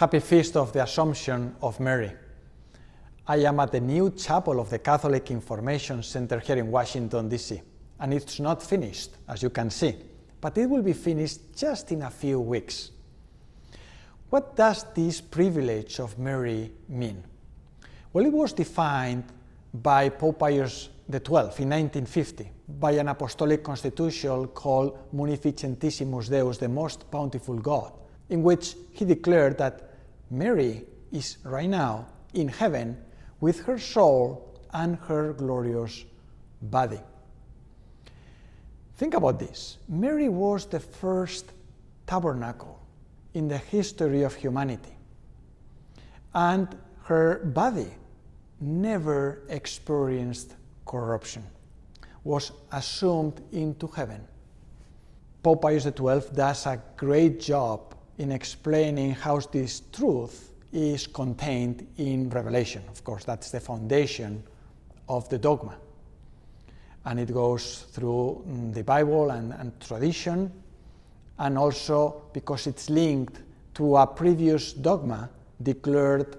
Happy Feast of the Assumption of Mary. I am at the new chapel of the Catholic Information Center here in Washington, D.C. And it's not finished, as you can see, but it will be finished just in a few weeks. What does this privilege of Mary mean? Well, it was defined by Pope Pius XII in 1950 by an apostolic constitution called Munificentissimus Deus, the Most Bountiful God, in which he declared that Mary is right now in heaven with her soul and her glorious body. Think about this. Mary was the first tabernacle in the history of humanity, and her body never experienced corruption, was assumed into heaven. Pope Pius XII does a great job in explaining how this truth is contained in Revelation. Of course, that's the foundation of the dogma. And it goes through the Bible and tradition, and also because it's linked to a previous dogma declared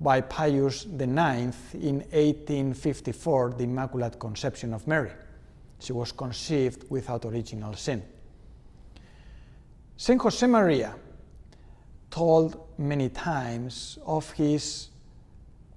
by Pius IX in 1854, the Immaculate Conception of Mary. She was conceived without original sin. Saint Josemaria told many times of his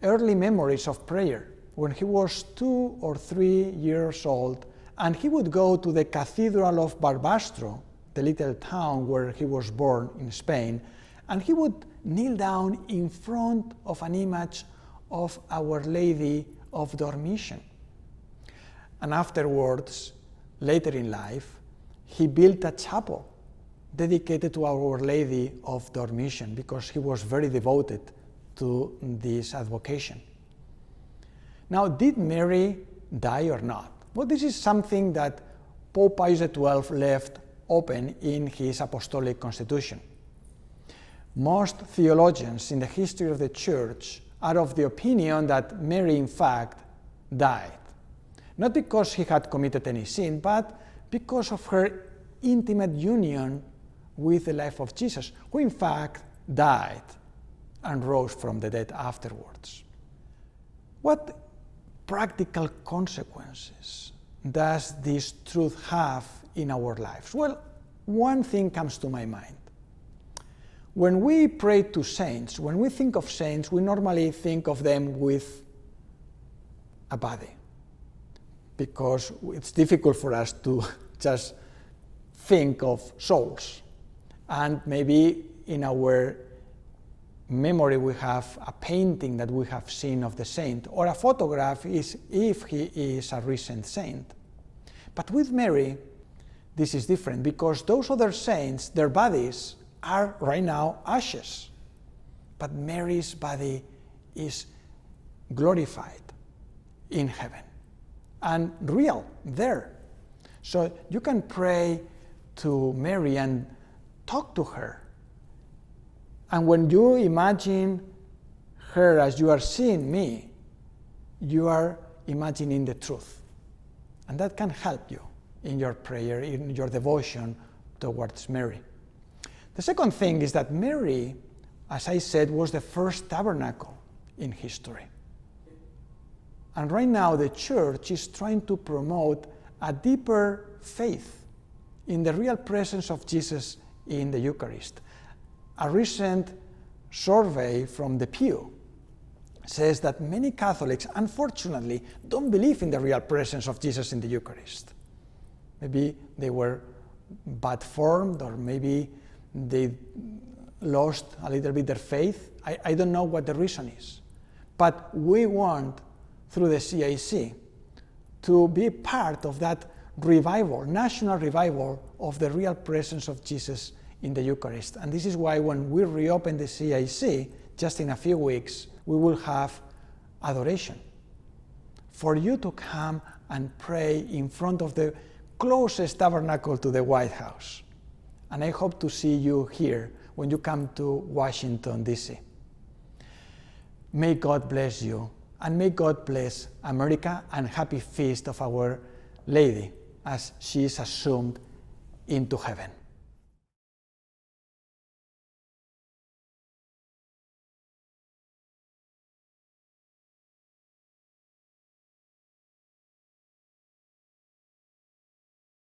early memories of prayer when he was 2 or 3 years old, and he would go to the Cathedral of Barbastro, the little town where he was born in Spain, and he would kneel down in front of an image of Our Lady of Dormition. And afterwards, later in life, he built a chapel dedicated to Our Lady of Dormition because he was very devoted to this advocation. Now, did Mary die or not? Well, this is something that Pope Pius XII left open in his apostolic constitution. Most theologians in the history of the Church are of the opinion that Mary, in fact, died. Not because she had committed any sin, but because of her intimate union with the life of Jesus, who in fact died and rose from the dead afterwards. What practical consequences does this truth have in our lives? Well, one thing comes to my mind. When we pray to saints, when we think of saints, we normally think of them with a body, because it's difficult for us to just think of souls. And maybe in our memory we have a painting that we have seen of the saint, or a photograph if he is a recent saint. But with Mary, this is different, because those other saints, their bodies are right now ashes. But Mary's body is glorified in heaven and real there. So you can pray to Mary and talk to her. And when you imagine her as you are seeing me, you are imagining the truth. And that can help you in your prayer, in your devotion towards Mary. The second thing is that Mary, as I said, was the first tabernacle in history. And right now the Church is trying to promote a deeper faith in the real presence of Jesus in the Eucharist. A recent survey from the Pew says that many Catholics, unfortunately, don't believe in the real presence of Jesus in the Eucharist. Maybe they were bad formed, or maybe they lost a little bit their faith. I don't know what the reason is. But we want, through the CIC, to be part of that revival, national revival of the real presence of Jesus in the Eucharist. And this is why when we reopen the CIC, just in a few weeks, we will have adoration. For you to come and pray in front of the closest tabernacle to the White House. And I hope to see you here when you come to Washington, D.C. May God bless you, and may God bless America, and happy feast of Our Lady as she is assumed into heaven.